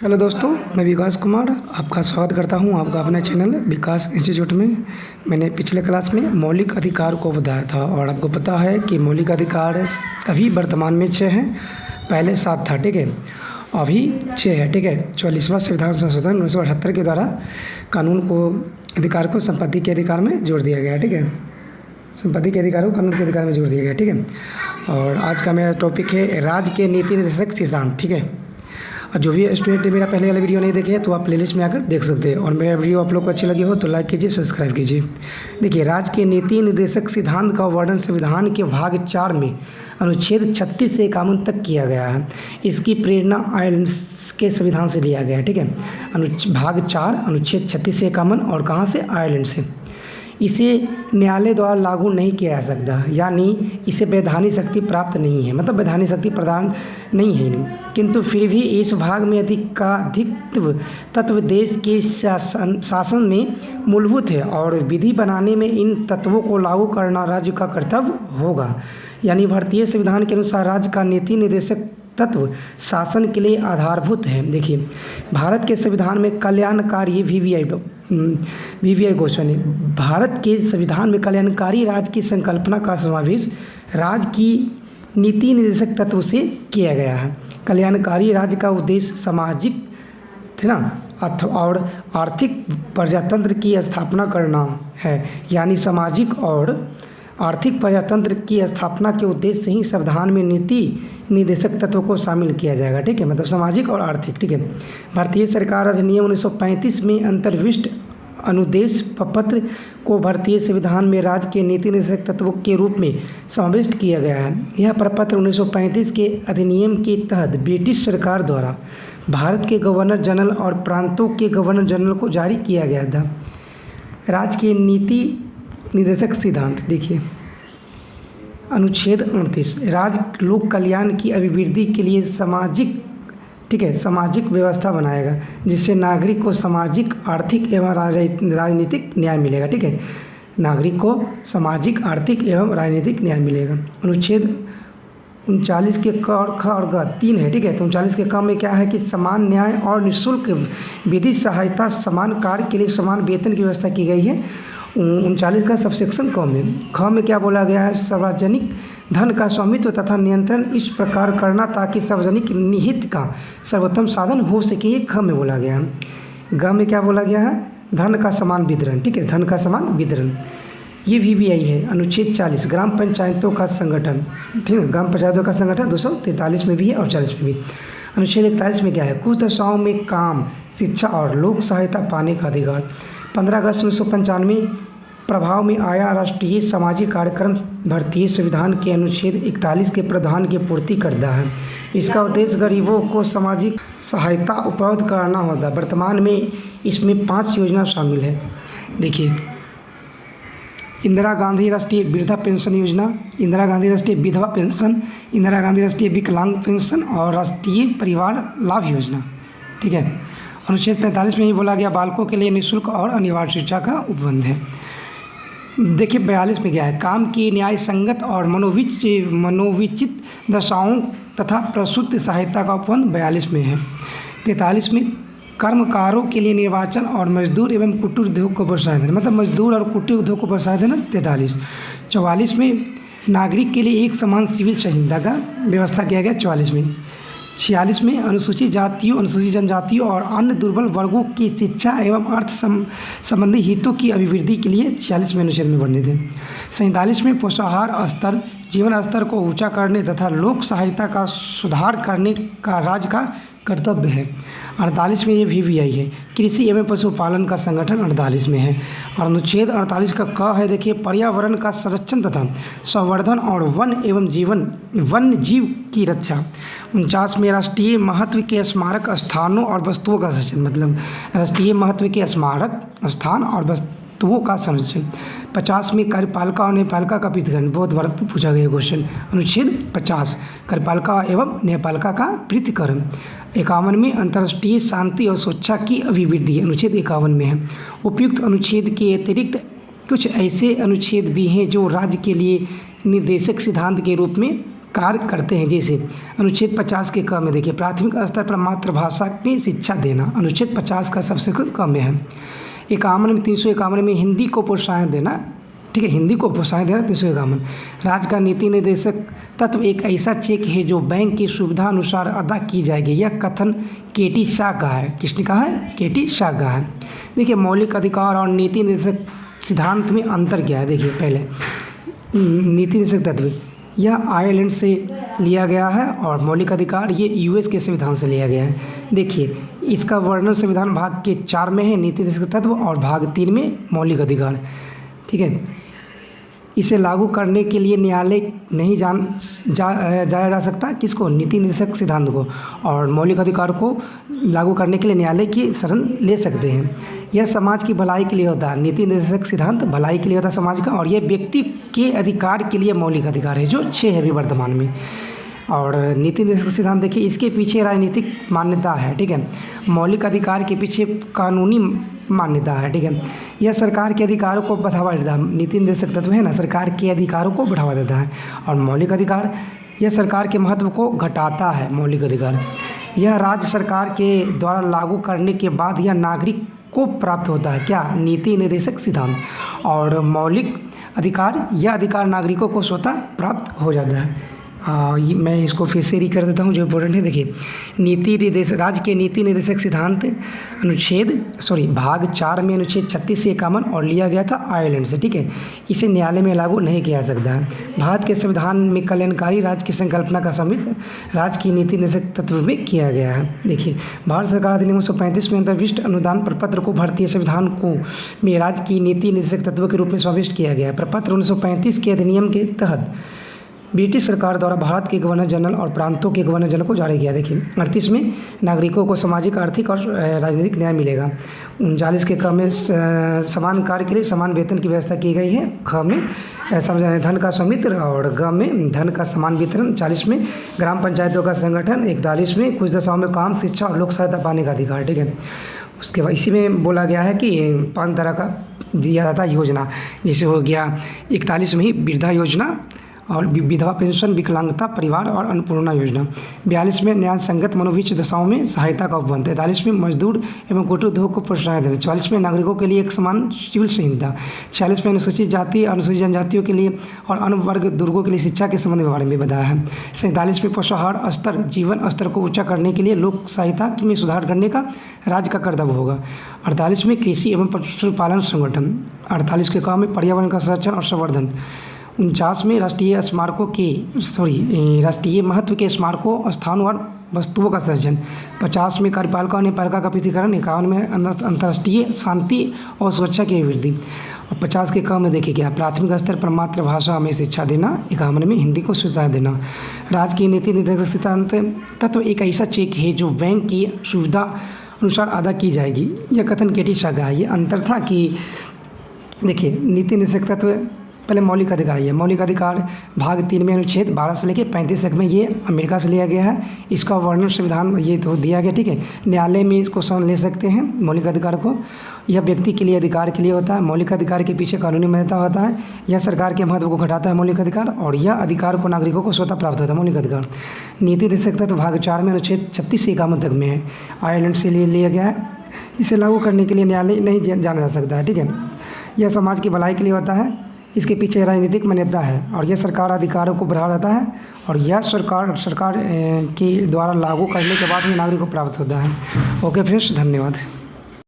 Hello दोस्तों, मैं विकास कुमार आपका स्वागत करता हूं आपका अपने चैनल विकास इंस्टीट्यूट में। मैंने पिछले क्लास में मौलिक अधिकार को बताया था और आपको पता है कि मौलिक अधिकार अभी वर्तमान में 6 हैं। पहले 7 था, ठीक है, अभी 6 है, ठीक है। 44वां संविधान संशोधन 1978 के द्वारा कानून को अधिकार को संपत्ति के अधिकार में जोड़ दिया गया, ठीक है। संपत्ति के अधिकार को कानून के अधिकार में जोड़ दिया गया, ठीक है। और आज का मेरा टॉपिक है राज्य के नीति निर्देशक सिद्धांत, ठीक है। और जो भी स्टूडेंट मेरा पहले वाला वीडियो नहीं देखे तो आप प्लेलिस्ट में आकर देख सकते हैं। और मेरा वीडियो आप लोग को अच्छी लगी हो तो लाइक कीजिए, सब्सक्राइब कीजिए। देखिए, राज्य के नीति निर्देशक सिद्धांत का वर्णन संविधान के भाग 4 में अनुच्छेद 36 से 51 तक किया गया है। इसकी प्रेरणा आयरलैंड के संविधान से लिया गया है, ठीक है। भाग 4 अनुच्छेद 36 से 51 और कहाँ से? आयरलैंड से। इसे न्यायालय द्वारा लागू नहीं किया जा सकता, यानी इसे वैधानिक शक्ति प्राप्त नहीं है, मतलब वैधानिक शक्ति प्रदान नहीं है। किंतु फिर भी इस भाग में अधिकाधिकत्व तत्व देश के शासन में मूलभूत है और विधि बनाने में इन तत्वों को लागू करना राज्य का कर्तव्य होगा। यानी भारतीय संविधान के अनुसार राज्य का नीति निर्देशक तत्व शासन के लिए आधारभूत है। देखिए, भारत के संविधान में कल्याणकारी वीवीआई घोषणा है। भारत के संविधान में कल्याणकारी राज्य की संकल्पना का समावेश राज्य की नीति निर्देशक तत्व से किया गया है। कल्याणकारी राज्य का उद्देश्य सामाजिक, है ना, और आर्थिक प्रजातंत्र की स्थापना करना है। यानी सामाजिक और आर्थिक प्रजातंत्र की स्थापना के उद्देश्य से ही संविधान में नीति निर्देशक तत्वों को शामिल किया जाएगा, ठीक है। मतलब सामाजिक और आर्थिक, ठीक है। भारतीय सरकार अधिनियम 1935 में अंतर्विष्ट अनुदेश पत्र को भारतीय संविधान में राज्य के नीति निर्देशक तत्वों के रूप में समाविष्ट किया गया है। यह प्रपत्र 1935 के अधिनियम के तहत ब्रिटिश सरकार द्वारा भारत के गवर्नर जनरल और प्रांतों के गवर्नर जनरल को जारी किया गया था। राज्य के नीति निर्देशक सिद्धांत देखिए, अनुच्छेद 29 राज्य लोक कल्याण की अभिवृद्धि के लिए सामाजिक, ठीक है, सामाजिक व्यवस्था बनाएगा जिससे नागरिक को सामाजिक, आर्थिक एवं राजनीतिक न्याय मिलेगा, ठीक है। नागरिक को सामाजिक, आर्थिक एवं राजनीतिक न्याय मिलेगा। अनुच्छेद 39 के क और ख और ग 3 है, ठीक है। तो 39 के क में क्या है कि समान न्याय और निःशुल्क विधि सहायता, समान कार्य के लिए समान वेतन की व्यवस्था की गई है। 39 का सबसेक्शन ख में क्या बोला गया है? सार्वजनिक धन का स्वामित्व तथा नियंत्रण इस प्रकार करना ताकि सार्वजनिक निहित का सर्वोत्तम साधन हो सके, ये ख में बोला गया है। ग में क्या बोला गया है? धन का समान वितरण, ठीक है, धन का समान वितरण। ये वीवीआई है। अनुच्छेद 40 ग्राम पंचायतों का संगठन, ठीक है, ग्राम पंचायतों का संगठन 243 में भी है और 40 में भी। अनुच्छेद 41 में क्या है? कुछ दशाओं में काम, शिक्षा और लोक सहायता पाने का अधिकार। 15 अगस्त 1995 प्रभाव में आया राष्ट्रीय सामाजिक कार्यक्रम भारतीय संविधान के अनुच्छेद 41 के प्रावधान की पूर्ति करता है। इसका उद्देश्य गरीबों को सामाजिक सहायता उपलब्ध कराना होता है। वर्तमान में इसमें 5 योजना शामिल है। देखिए, इंदिरा गांधी राष्ट्रीय वृद्धा पेंशन योजना, इंदिरा गांधी राष्ट्रीय विधवा पेंशन, इंदिरा गांधी राष्ट्रीय विकलांग पेंशन और राष्ट्रीय परिवार लाभ योजना, ठीक है। अनुच्छेद 45 में ही बोला गया बालकों के लिए निःशुल्क और अनिवार्य शिक्षा का उपबंध है। देखिए, 42 में क्या है? काम की न्याय संगत और मनोविचित दशाओं तथा प्रसूति सहायता का उपबंध 42 में है। 43 में कर्मकारों के लिए निर्वाचन और मजदूर एवं कुटीर उद्योग को प्रोत्साहित है, मतलब मजदूर और कुटीर उद्योग को प्रोत्साहित है ना, 43। 44 में नागरिक के लिए एक समान सिविल संहिता का व्यवस्था किया गया, 44 में। 46 में अनुसूचित जातियों, अनुसूचित जनजातियों और अन्य दुर्बल वर्गों की शिक्षा एवं अर्थ संबंधी हितों की अभिवृद्धि के लिए 46 में अनुच्छेद में वर्णित है। 47 में पोषाहार स्तर, जीवन स्तर को ऊंचा करने तथा लोक सहायता का सुधार करने का राज्य का कर्तव्य है। 48 में ये वीवीआई है। कृषि एवं पशुपालन का संगठन 48 में है। और अनुच्छेद 48 का क है, देखिए, पर्यावरण का संरक्षण तथा संवर्धन और वन्य जीव की रक्षा। 49 में राष्ट्रीय महत्व के स्मारक स्थानों और वस्तुओं का संरक्षण, मतलब राष्ट्रीय महत्व के स्मारक स्थान और वस्तुओं का संरक्षण। 50 में कार्यपालिका और न्यायपालिका का पृथक्करण, बहुत बार पूछा गया क्वेश्चन। अनुच्छेद 50 कार्यपालिका एवं न्यायपालिका का पृथक्करण। 51 में अंतर्राष्ट्रीय शांति और सुरक्षा की अभिवृद्धि, अनुच्छेद 51 में है। उपयुक्त अनुच्छेद के अतिरिक्त कुछ ऐसे अनुच्छेद भी हैं जो राज्य के लिए निर्देशक सिद्धांत के रूप में कार्य करते हैं। जैसे अनुच्छेद 50 के क में देखिए, प्राथमिक स्तर पर मातृभाषा में शिक्षा देना, अनुच्छेद 50 का सबसे क में है। 51 में 351 में हिंदी को प्रोत्साहन देना, ठीक है, हिंदी को प्रोत्साहन देना 351। राज्य का नीति निर्देशक तत्व एक ऐसा चेक है जो बैंक की सुविधा अनुसार अदा की जाएगी। यह कथन केटी शाह का है। किसने कहा है? केटी शाह का है। देखिए, मौलिक अधिकार और नीति निर्देशक सिद्धांत में अंतर क्या है? देखिए, पहले नीति निर्देशक तत्व यह आयरलैंड से लिया गया है और मौलिक अधिकार ये यूएस के संविधान से लिया गया है। देखिए, इसका वर्णन संविधान भाग के 4 में है नीति निर्देशक तत्व, और भाग 3 में मौलिक अधिकार, ठीक है। इसे लागू करने के लिए न्यायालय नहीं जाया जा सकता, किसको? नीति निर्देशक सिद्धांत को, और मौलिक अधिकार को लागू करने के लिए न्यायालय की शरण ले सकते हैं। यह समाज की भलाई के लिए होता है। नीति निर्देशक सिद्धांत भलाई के लिए होता है समाज का, और यह व्यक्ति के अधिकार के लिए मौलिक अधिकार है, जो 6 है अभी वर्तमान में। और नीति निर्देशक सिद्धांत देखिए, इसके पीछे राजनीतिक मान्यता है, ठीक है। मौलिक अधिकार के पीछे कानूनी मान्यता है, ठीक है। यह सरकार के अधिकारों को बढ़ावा देता है। नीति निर्देशक तत्व है ना, सरकार के अधिकारों को बढ़ावा देता है। और मौलिक अधिकार यह सरकार के महत्व को घटाता है। मौलिक अधिकार यह राज्य सरकार के द्वारा लागू करने के बाद यह नागरिक को प्राप्त होता है। क्या? नीति निर्देशक सिद्धांत। और मौलिक अधिकार यह अधिकार नागरिकों को स्वतः प्राप्त हो जाता है। मैं इसको फिर से कर देता हूँ जो इम्पोर्टेंट है। देखिए, नीति निर्देशक राज्य के नीति निर्देशक सिद्धांत भाग 4 में अनुच्छेद 36 से 51 और लिया गया था आयरलैंड से, ठीक है। इसे न्यायालय में लागू नहीं किया जा सकता है। भारत के संविधान में कल्याणकारी राज्य की संकल्पना का सम्मिलित राज्य की नीति निर्देशक तत्व में किया गया है। देखिए, भारत सरकार अधिनियम 1935 में अंतर्विष्ट अनुदान प्रपत्र को भारतीय संविधान को में राज्य की नीति निर्देशक तत्व के रूप में समाविष्ट किया गया है। प्रपत्र 1935 के अधिनियम के तहत ब्रिटिश सरकार द्वारा भारत के गवर्नर जनरल और प्रांतों के गवर्नर जनरल को जारी किया। देखिए, 38 में नागरिकों को सामाजिक, आर्थिक और राजनीतिक न्याय मिलेगा। 39 के क में समान कार्य के लिए समान वेतन की व्यवस्था की गई है। ख में धन का स्वामित्व, और ग में धन का समान वितरण। 40 में ग्राम पंचायतों का संगठन। 41 में कुछ दशाओं में काम, शिक्षा और लोक सहायता पाने का अधिकार, ठीक है। उसके बाद इसी में बोला गया है कि 5 तरह का दिया जाता है योजना, जैसे हो गया 41 में ही वृद्धा योजना और विधवा पेंशन, विकलांगता, परिवार और अन्नपूर्णा योजना। 42 में न्याय संगत मनोविच दशाओं में सहायता का उपबंध। 43 में मजदूर एवं कुटीर उद्योग को प्रोत्साहन देना। 44 में नागरिकों के लिए एक समान सिविल संहिता। 46 में अनुसूचित जाति, अनुसूचित जनजातियों के लिए और अन्य वर्ग दुर्गों के लिए शिक्षा के संबंध में बारे में बताया है। 47 में पोषाहार स्तर, जीवन स्तर को ऊंचा करने के लिए लोक सहायता में सुधार करने का राज्य का कर्तव्य होगा। 48 में कृषि एवं पशुपालन संगठन। 48 के काम में पर्यावरण का संरक्षण और संवर्धन। 49 में राष्ट्रीय महत्व के स्मारकों, स्थानों और वस्तुओं का सृजन। 50 में कार्यपालिका और न्यायपालिका का पृथक्करण। 51 में अंतर्राष्ट्रीय शांति और सुरक्षा की वृद्धि। और 50 के क में देखिए क्या, प्राथमिक स्तर पर मातृभाषा में शिक्षा देना। 51 में हिंदी को शिक्षा देना। राज्य की नीति निर्देशक सिद्धांत तत्व एक ऐसा चेक है जो बैंक की सुविधा अनुसार अदा की जाएगी। यह कथन केटी शाह का है। ये अंतर था कि देखिए, नीति निर्देशक तत्व पहले मौलिक अधिकार है। मौलिक अधिकार भाग 3 में अनुच्छेद 12 से लेकर 35 तक में ये अमेरिका से लिया गया है। इसका वर्णन संविधान ये तो दिया गया, ठीक है। न्यायालय में इसको शरण ले सकते हैं मौलिक अधिकार को। यह व्यक्ति के लिए अधिकार के लिए होता है। मौलिक अधिकार के पीछे कानूनी मान्यता होता है। यह सरकार के महत्व को घटाता है मौलिक अधिकार, और यह अधिकार को नागरिकों को स्वतः प्राप्त होता है मौलिक अधिकार। नीति निर्देशक तत्व भाग 4 में अनुच्छेद 36 से 51 तक में है। आयरलैंड से लिया गया है। इसे लागू करने के लिए न्यायालय नहीं जाना जा सकता है, ठीक है। यह समाज की भलाई के लिए होता है। इसके पीछे राजनीतिक मान्यता है, और यह सरकार अधिकारों को बढ़ावा देता है, और यह सरकार के द्वारा लागू करने के बाद ही नागरिक को प्राप्त होता है। ओके फ्रेंड्स, धन्यवाद।